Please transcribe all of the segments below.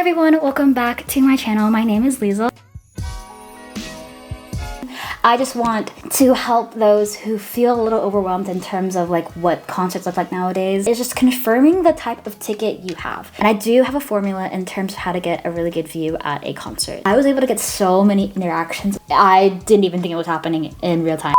everyone, welcome back to my channel. My name is Liesl. I just want to help those who feel a little overwhelmed in terms of like what concerts look like nowadays. It's just confirming the type of ticket you have. And I do have a formula in terms of how to get a really good view at a concert. I was able to get so many interactions. I didn't even think it was happening in real time.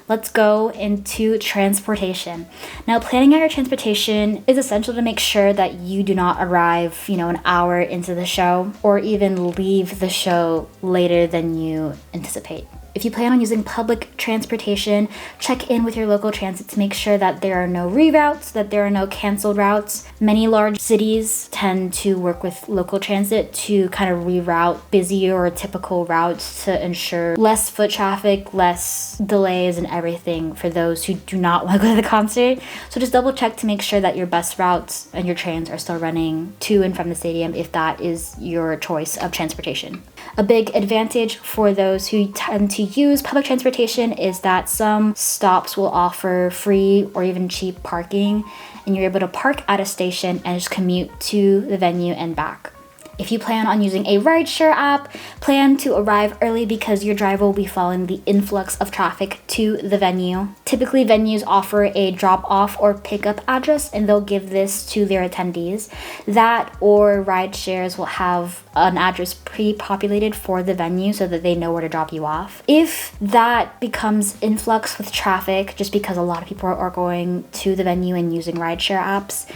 Let's go into transportation. Now, planning out your transportation is essential to make sure that you do not arrive, an hour into the show or even leave the show later than you anticipate. If you plan on using public transportation, check in with your local transit to make sure that there are no reroutes, that there are no canceled routes. Many large cities tend to work with local transit to kind of reroute busier or typical routes to ensure less foot traffic, less delays and everything for those who do not want to go to the concert. So just double check to make sure that your bus routes and your trains are still running to and from the stadium if that is your choice of transportation. A big advantage for those who tend to use public transportation is that some stops will offer free or even cheap parking, and you're able to park at a station and just commute to the venue and back. If you plan on using a rideshare app, plan to arrive early because your driver will be following the influx of traffic to the venue. Typically, venues offer a drop-off or pickup address, and they'll give this to their attendees. That or rideshares will have an address pre-populated for the venue so that they know where to drop you off. If that becomes influx with traffic, just because a lot of people are going to the venue and using rideshare apps,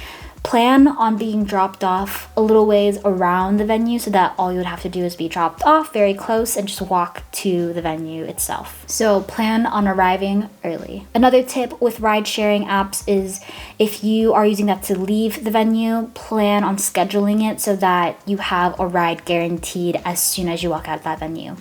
plan on being dropped off a little ways around the venue so that all you would have to do is be dropped off very close and just walk to the venue itself. So plan on arriving early. Another tip with ride sharing apps is if you are using that to leave the venue, plan on scheduling it so that you have a ride guaranteed as soon as you walk out of that venue.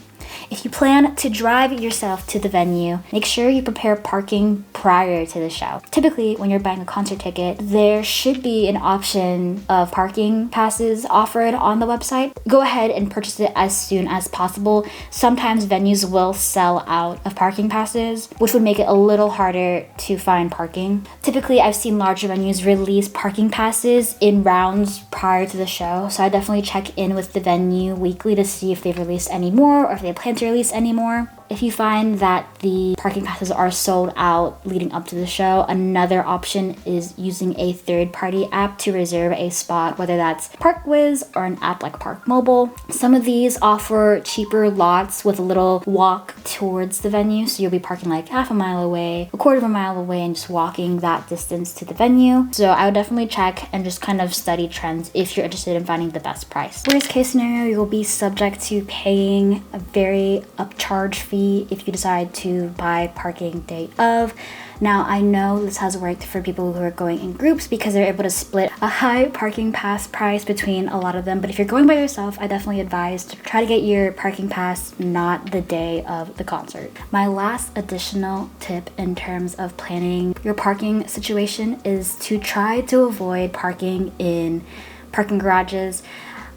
If you plan to drive yourself to the venue, make sure you prepare parking prior to the show. Typically, when you're buying a concert ticket, there should be an option of parking passes offered on the website. Go ahead and purchase it as soon as possible. Sometimes venues will sell out of parking passes, which would make it a little harder to find parking. Typically, I've seen larger venues release parking passes in rounds prior to the show, so I definitely check in with the venue weekly to see if they've released any more or if they plan to release any more. If you find that the parking passes are sold out leading up to the show, another option is using a third-party app to reserve a spot, whether that's ParkWiz or an app like Park Mobile. Some of these offer cheaper lots with a little walk towards the venue, so you'll be parking like half a mile away, a quarter of a mile away, and just walking that distance to the venue. So I would definitely check and just kind of study trends if you're interested in finding the best price. Worst case scenario, you'll be subject to paying a very upcharge fee if you decide to buy parking day of. Now, I know this has worked for people who are going in groups because they're able to split a high parking pass price between a lot of them. But if you're going by yourself, I definitely advise to try to get your parking pass not the day of the concert. My last additional tip in terms of planning your parking situation is to try to avoid parking in parking garages.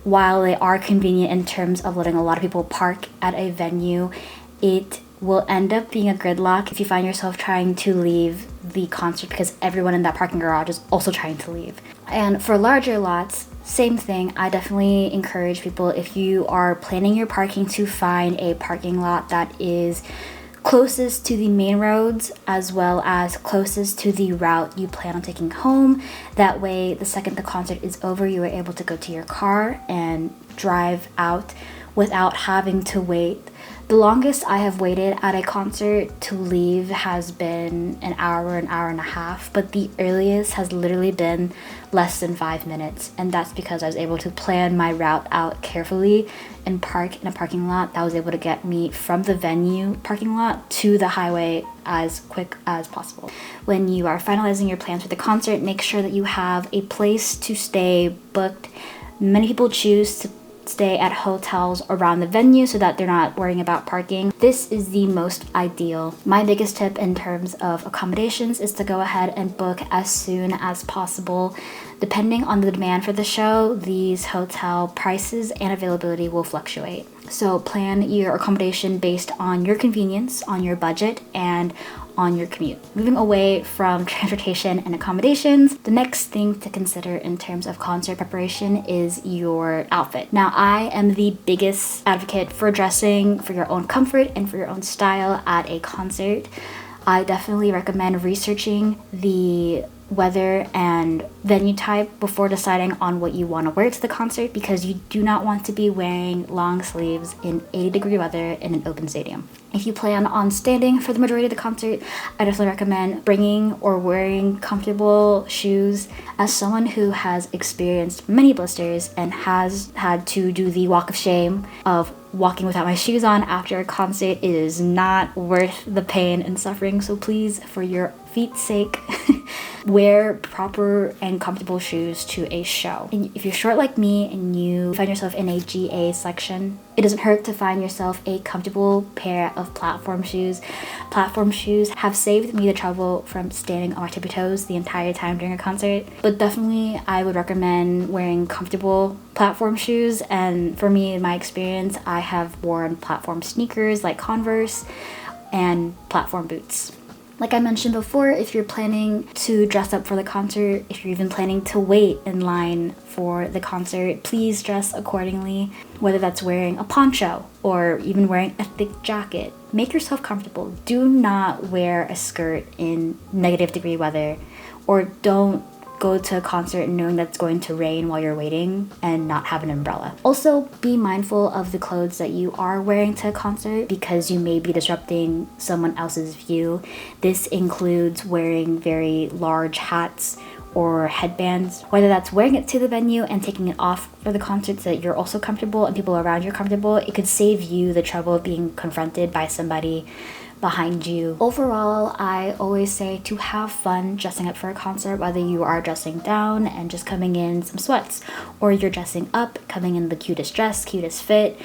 While they are convenient in terms of letting a lot of people park at a venue, it will end up being a gridlock if you find yourself trying to leave the concert because everyone in that parking garage is also trying to leave. And for larger lots, same thing. I definitely encourage people, if you are planning your parking, to find a parking lot that is closest to the main roads as well as closest to the route you plan on taking home. That way, the second the concert is over, you are able to go to your car and drive out without having to wait. The longest I have waited at a concert to leave has been an hour and a half, but the earliest has literally been less than 5 minutes, and that's because I was able to plan my route out carefully and park in a parking lot that was able to get me from the venue parking lot to the highway as quick as possible. When you are finalizing your plans for the concert, make sure that you have a place to stay booked. Many people choose to stay at hotels around the venue so that they're not worrying about parking. This is the most ideal. My biggest tip in terms of accommodations is to go ahead and book as soon as possible. Depending on the demand for the show, these hotel prices and availability will fluctuate. So plan your accommodation based on your convenience, on your budget, and on your commute. Moving away from transportation and accommodations, the next thing to consider in terms of concert preparation is your outfit. Now, I am the biggest advocate for dressing for your own comfort and for your own style at a concert. I definitely recommend researching the weather and venue type before deciding on what you want to wear to the concert, because you do not want to be wearing long sleeves in 80-degree weather in an open stadium. If you plan on standing for the majority of the concert, I definitely recommend bringing or wearing comfortable shoes. As someone who has experienced many blisters and has had to do the walk of shame of walking without my shoes on after a concert, it is not worth the pain and suffering. So please, for your feet's sake, wear proper and comfortable shoes to a show. And if you're short like me and you find yourself in a GA section, it doesn't hurt to find yourself a comfortable pair of platform shoes. Platform shoes have saved me the trouble from standing on my tippy toes the entire time during a concert. But definitely, I would recommend wearing comfortable platform shoes. And for me, in my experience, I have worn platform sneakers like Converse and platform boots. Like I mentioned before, if you're planning to dress up for the concert, if you're even planning to wait in line for the concert, please dress accordingly. Whether that's wearing a poncho or even wearing a thick jacket, make yourself comfortable. Do not wear a skirt in -degree weather, or don't go to a concert knowing that it's going to rain while you're waiting and not have an umbrella. Also, be mindful of the clothes that you are wearing to a concert, because you may be disrupting someone else's view. This includes wearing very large hats or headbands, whether that's wearing it to the venue and taking it off for the concert so that you're also comfortable and people around you are comfortable. It could save you the trouble of being confronted by somebody behind you. Overall, I always say to have fun dressing up for a concert, whether you are dressing down and just coming in some sweats, or you're dressing up, coming in the cutest dress, cutest fit.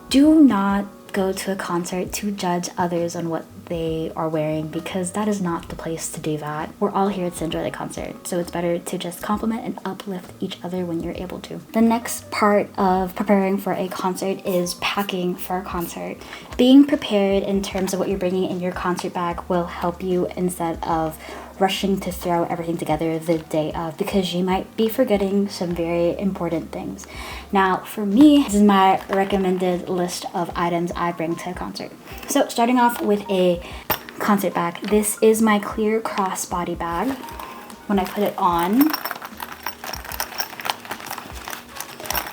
Do not go to a concert to judge others on what they are wearing, because that is not the place to do that. We're all here to enjoy the concert, so it's better to just compliment and uplift each other when you're able to. The next part of preparing for a concert is packing for a concert. Being prepared in terms of what you're bringing in your concert bag will help you instead of rushing to throw everything together the day of, because you might be forgetting some very important things. Now, for me, this is my recommended list of items I bring to a concert. So starting off with a concert bag, this is my clear crossbody bag. When I put it on,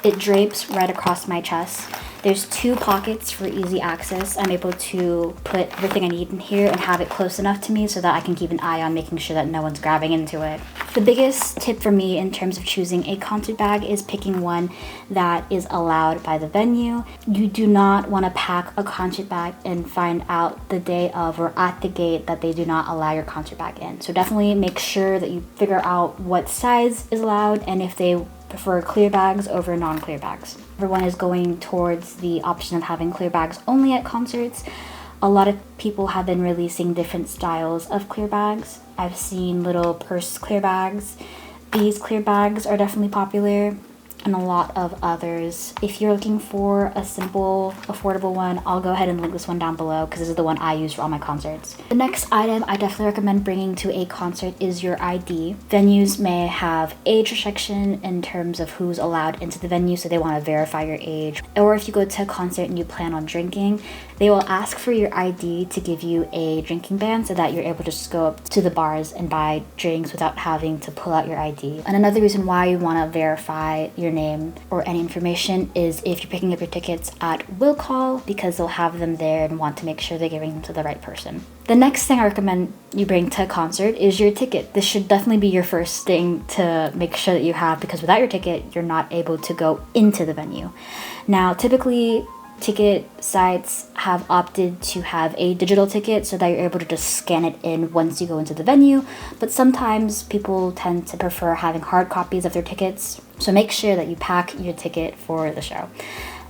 it drapes right across my chest. There's 2 pockets for easy access. I'm able to put everything I need in here and have it close enough to me so that I can keep an eye on making sure that no one's grabbing into it. The biggest tip for me in terms of choosing a concert bag is picking one that is allowed by the venue. You do not want to pack a concert bag and find out the day of or at the gate that they do not allow your concert bag in. So definitely make sure that you figure out what size is allowed and if they prefer clear bags over non-clear bags. Everyone is going towards the option of having clear bags only at concerts. A lot of people have been releasing different styles of clear bags. I've seen little purse clear bags. These clear bags are definitely popular, and a lot of others. If you're looking for a simple, affordable one, I'll go ahead and link this one down below because this is the one I use for all my concerts. The next item I definitely recommend bringing to a concert is your ID. Venues may have age restriction in terms of who's allowed into the venue, so they want to verify your age. Or if you go to a concert and you plan on drinking, they will ask for your ID to give you a drinking ban so that you're able to just go up to the bars and buy drinks without having to pull out your ID. And another reason why you want to verify your name or any information is if you're picking up your tickets at will call, because they'll have them there and want to make sure they're giving them to the right person. The next thing I recommend you bring to a concert is your ticket. This should definitely be your first thing to make sure that you have, because without your ticket, you're not able to go into the venue. Now, typically, ticket sites have opted to have a digital ticket so that you're able to just scan it in once you go into the venue, but sometimes people tend to prefer having hard copies of their tickets, so make sure that you pack your ticket for the show.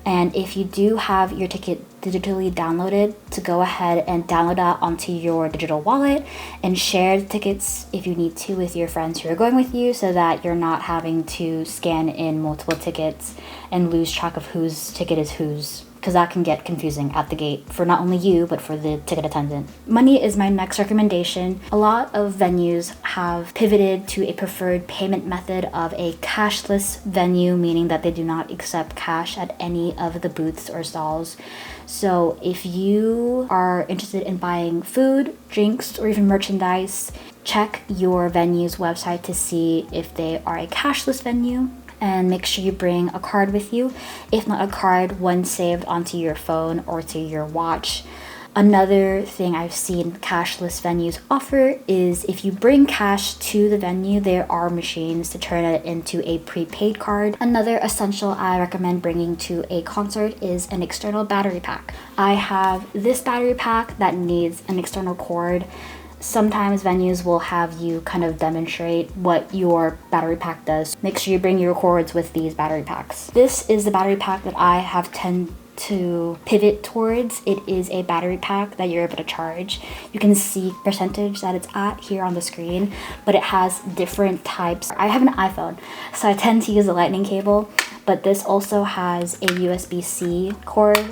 And if you do have your ticket digitally downloaded, to go ahead and download that onto your digital wallet and share the tickets if you need to with your friends who are going with you, so that you're not having to scan in multiple tickets and lose track of whose ticket is whose, because that can get confusing at the gate for not only you, but for the ticket attendant. Money is my next recommendation. A lot of venues have pivoted to a preferred payment method of a cashless venue, meaning that they do not accept cash at any of the booths or stalls. So if you are interested in buying food, drinks, or even merchandise, check your venue's website to see if they are a cashless venue, and make sure you bring a card with you. If not a card, one saved onto your phone or to your watch. Another thing I've seen cashless venues offer is if you bring cash to the venue, there are machines to turn it into a prepaid card. Another essential I recommend bringing to a concert is an external battery pack. I have this battery pack that needs an external cord. Sometimes venues will have you kind of demonstrate what your battery pack does. Make sure you bring your cords with these battery packs. This is the battery pack that I have tend to pivot towards. It is a battery pack that you're able to charge. You can see percentage that it's at here on the screen, but it has different types. I have an iPhone, so I tend to use a lightning cable, but this also has a USB-C cord,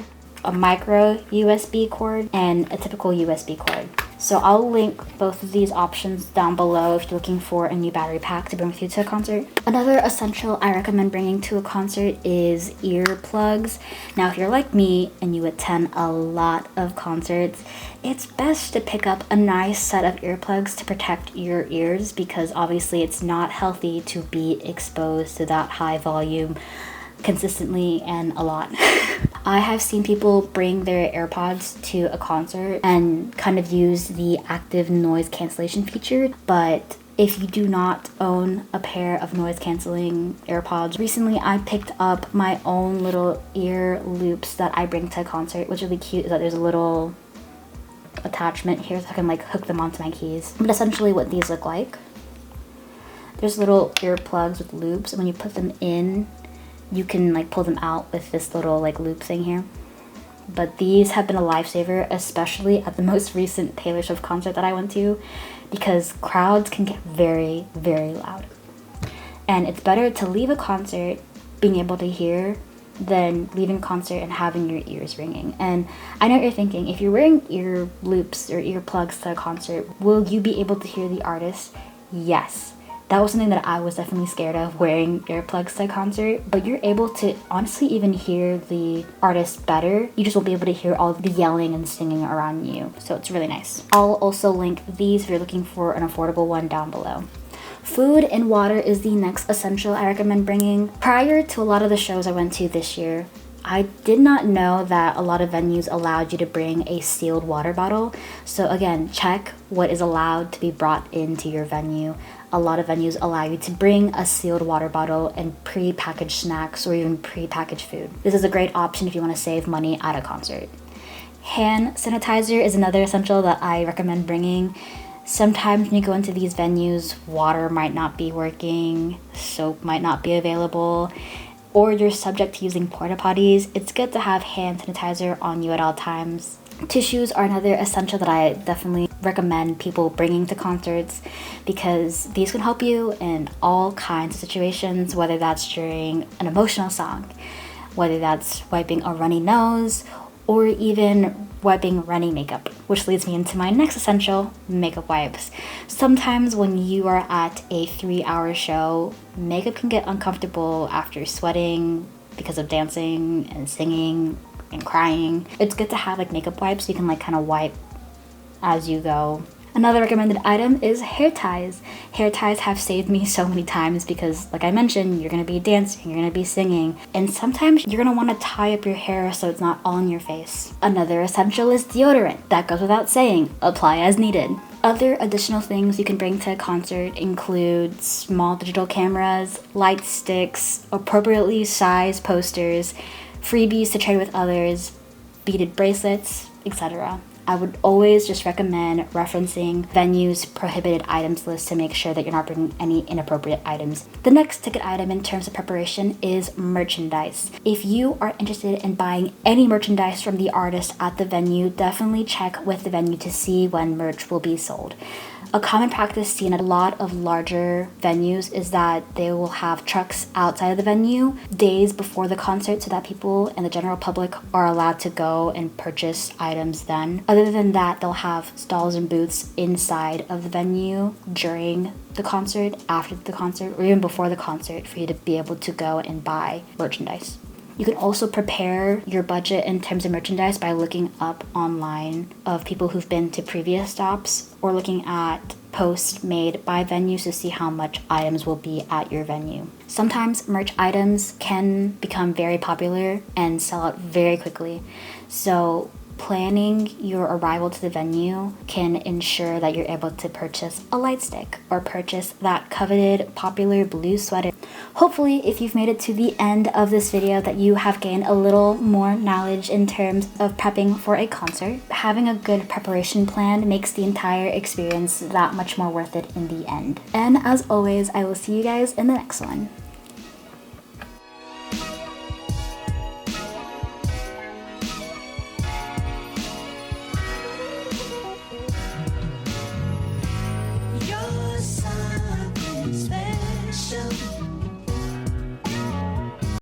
a micro USB cord, and a typical USB cord. So I'll link both of these options down below if you're looking for a new battery pack to bring with you to a concert. Another essential I recommend bringing to a concert is earplugs. Now, if you're like me and you attend a lot of concerts, it's best to pick up a nice set of earplugs to protect your ears, because obviously it's not healthy to be exposed to that high volume consistently and a lot. I have seen people bring their AirPods to a concert and kind of use the active noise cancellation feature, but if you do not own a pair of noise canceling AirPods, recently I picked up my own little ear loops that I bring to a concert. What's really cute is that there's a little attachment here so I can like hook them onto my keys. But essentially what these look like, there's little earplugs with loops, and when you put them in, you can like pull them out with this little like loop thing here. But these have been a lifesaver, especially at the most recent Taylor Swift concert that I went to, because crowds can get very, very loud. And it's better to leave a concert being able to hear than leaving a concert and having your ears ringing. And I know what you're thinking, if you're wearing ear loops or earplugs to a concert, will you be able to hear the artist? Yes. That was something that I was definitely scared of, wearing earplugs to a concert, but you're able to honestly even hear the artist better. You just won't be able to hear all the yelling and singing around you, so it's really nice. I'll also link these if you're looking for an affordable one down below. Food and water is the next essential I recommend bringing. Prior to a lot of the shows I went to this year, I did not know that a lot of venues allowed you to bring a sealed water bottle. So again, check what is allowed to be brought into your venue. A lot of venues allow you to bring a sealed water bottle and pre-packaged snacks or even pre-packaged food. This is a great option if you want to save money at a concert. Hand sanitizer is another essential that I recommend bringing. Sometimes when you go into these venues, water might not be working, soap might not be available, or you're subject to using porta potties. It's good to have hand sanitizer on you at all times. Tissues are another essential that I definitely recommend people bringing to concerts, because these can help you in all kinds of situations, whether that's during an emotional song, whether that's wiping a runny nose, or even wiping runny makeup, which leads me into my next essential, makeup wipes. Sometimes when you are at a 3-hour show, makeup can get uncomfortable after sweating because of dancing and singing and crying. It's good to have like makeup wipes so you can like kind of wipe as you go. Another recommended item is hair ties. Hair ties have saved me so many times because, like I mentioned, you're going to be dancing, you're going to be singing, and sometimes you're going to want to tie up your hair so it's not all in your face. Another essential is deodorant. That goes without saying. Apply as needed. Other additional things you can bring to a concert include small digital cameras, light sticks, appropriately sized posters, freebies to trade with others, beaded bracelets, etc. I would always just recommend referencing venue's prohibited items list to make sure that you're not bringing any inappropriate items. The next ticket item in terms of preparation is merchandise. If you are interested in buying any merchandise from the artist at the venue, definitely check with the venue to see when merch will be sold. A common practice seen at a lot of larger venues is that they will have trucks outside of the venue days before the concert so that people and the general public are allowed to go and purchase items then. Other than that, they'll have stalls and booths inside of the venue during the concert, after the concert, or even before the concert for you to be able to go and buy merchandise. You can also prepare your budget in terms of merchandise by looking up online of people who've been to previous stops or looking at posts made by venues to see how much items will be at your venue. Sometimes merch items can become very popular and sell out very quickly. So planning your arrival to the venue can ensure that you're able to purchase a light stick or purchase that coveted popular blue sweater. Hopefully, if you've made it to the end of this video, that you have gained a little more knowledge in terms of prepping for a concert. Having a good preparation plan makes the entire experience that much more worth it in the end. And as always, I will see you guys in the next one.